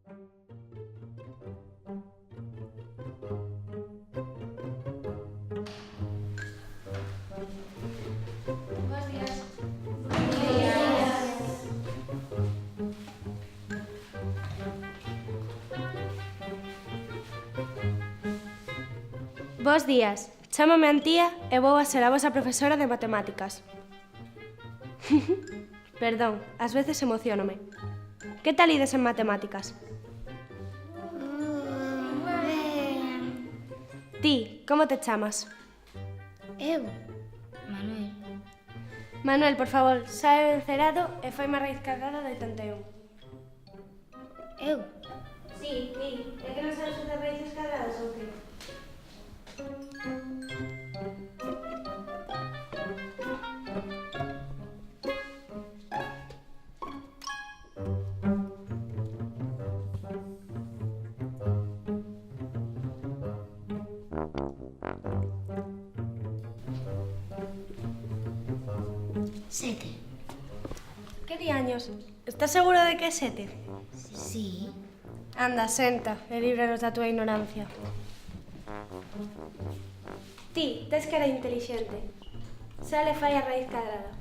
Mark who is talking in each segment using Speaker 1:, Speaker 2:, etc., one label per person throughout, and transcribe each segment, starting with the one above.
Speaker 1: Bos días.
Speaker 2: Bos días. Chámame Antía e vou a ser a vosa profesora de matemáticas. Perdón, ás veces emociónome. Que tal ides en matemáticas?
Speaker 1: Ben.
Speaker 2: Ti, como te chamas?
Speaker 1: Eu? Manuel.
Speaker 2: Manuel, por favor, sae o encerado e faime a raíz cadrada de 81.
Speaker 1: Eu?
Speaker 2: Sí, ti. É que non sabes facer raíces cadradas ou que?
Speaker 1: Sete.
Speaker 2: Que diaños? Estás seguro de que é 7?
Speaker 1: Sí.
Speaker 2: Anda, senta e líbranos da túa ignorancia. Ti, tes que era intelixente. Sale fai a raíz cadrada.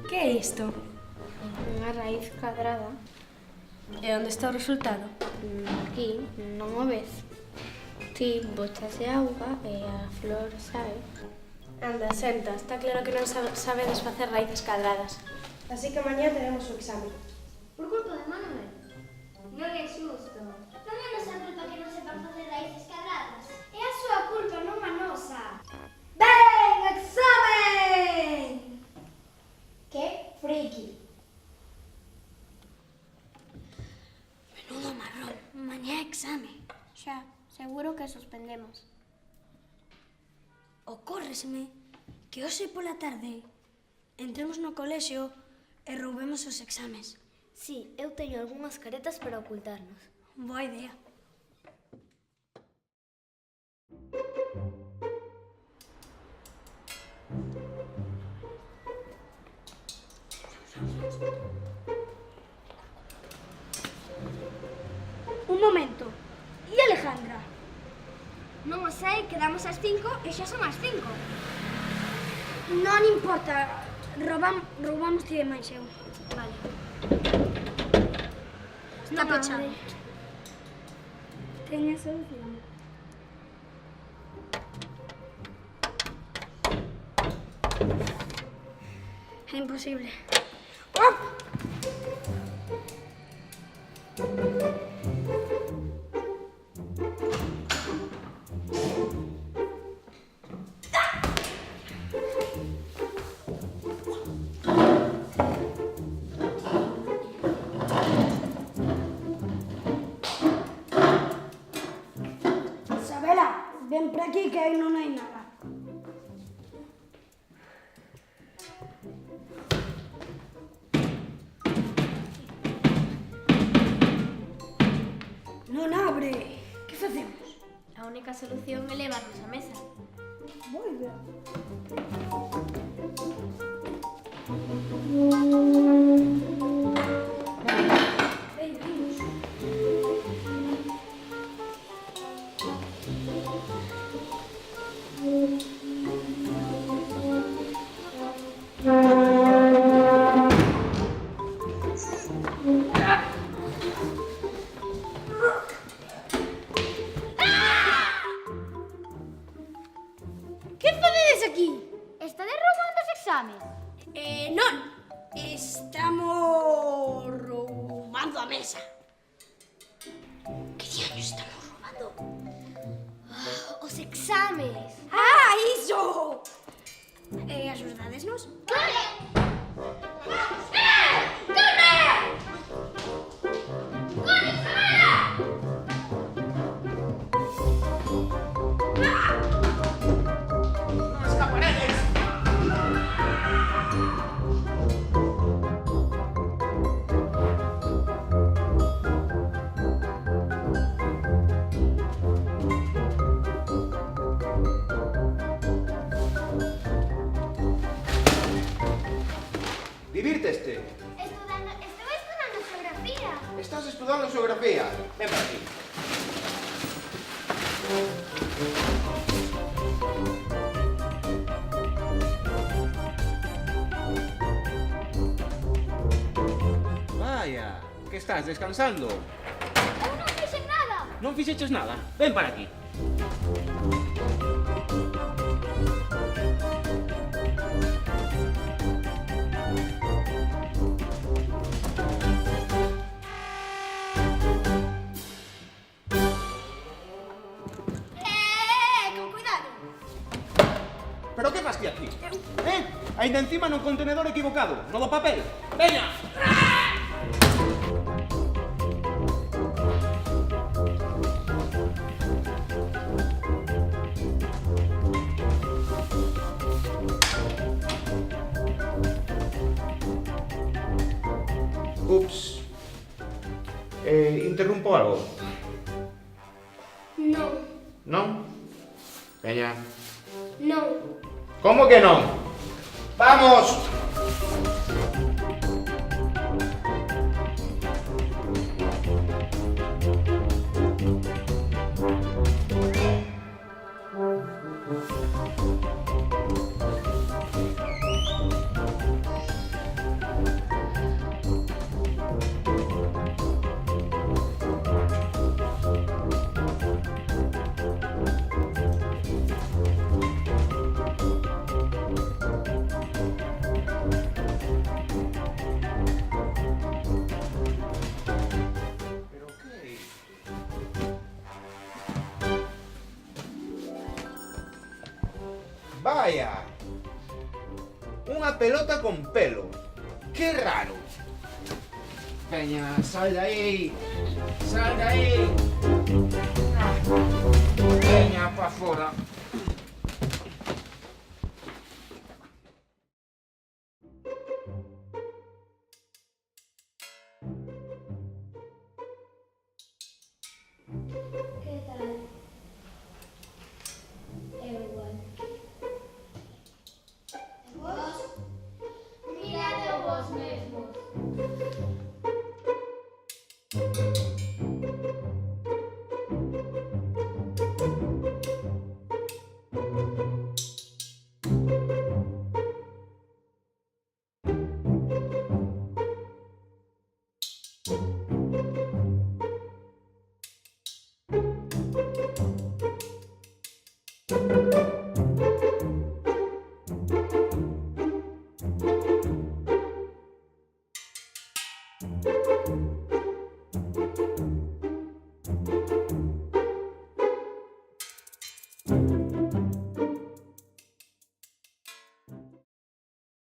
Speaker 2: Que é isto?
Speaker 1: Unha raíz cadrada.
Speaker 2: E onde está o resultado?
Speaker 1: Aquí, non o ves. Ti botaste auga e a flor sae.
Speaker 2: Anda, senta. Está claro que non sabedes facer raíces cadradas. Así que mañá teremos o exame.
Speaker 3: Por culpa de Manuel. Non é xusto. Non é nosa culpa que non sepan facer raíces cadradas. É a súa culpa, non a nosa. Ben, examen! Que friki.
Speaker 1: Menudo marrón. Mañá exame.
Speaker 3: Xa, seguro que suspendemos.
Speaker 4: Ocórreseme que hoxe pola tarde entremos no colexio e roubemos os exames.
Speaker 3: Sí, eu teño algunhas caretas para ocultarnos.
Speaker 4: Boa idea.
Speaker 3: Un momento. E Alejandra? Non o sei, quedamos ás 5 e xa son as 5.
Speaker 4: Non importa, roubamos ti de máis eu.
Speaker 3: Vale.
Speaker 4: Está
Speaker 3: Non
Speaker 4: pechado.
Speaker 3: abre.
Speaker 4: Teña solución. É imposible. Isabela, ven por aquí que aí non hai nada. Non abre. Que facemos?
Speaker 3: A única solución é levarnos a mesa.
Speaker 4: Boa idea.
Speaker 3: Que facedes aquí? Estades roubando os exames?
Speaker 4: Non, estamos roubando a mesa.
Speaker 3: Que diaños estamos roubando? Os exames.
Speaker 4: Ah, iso! Axudadesnos?
Speaker 3: Corre! Corre! Corre, Isabela!
Speaker 5: ¡No escaparedes! Divírteste?
Speaker 3: Estou estudando xeografía.
Speaker 5: Estás estudando xeografía. Ven para aquí. Vaya, que estás descansando?
Speaker 3: Eu non fixen nada.
Speaker 5: Non fixeches nada. Ven para aquí.
Speaker 3: Con cuidado.
Speaker 5: Pero que fas ti aquí? Ainda encima no contenedor equivocado, no do papel. Veña! Ups. Interrumpo algo.
Speaker 3: Non,
Speaker 5: Non? Veña.
Speaker 3: non.
Speaker 5: Como que non? Vamos! Pero que? Vaya! Unha pelota con pelo. Que raro. Veña, sal de aí. Sal de aí. Veña, pa fora.
Speaker 3: Que tal? Eu igual. E vos? Mirade o vos mesmos.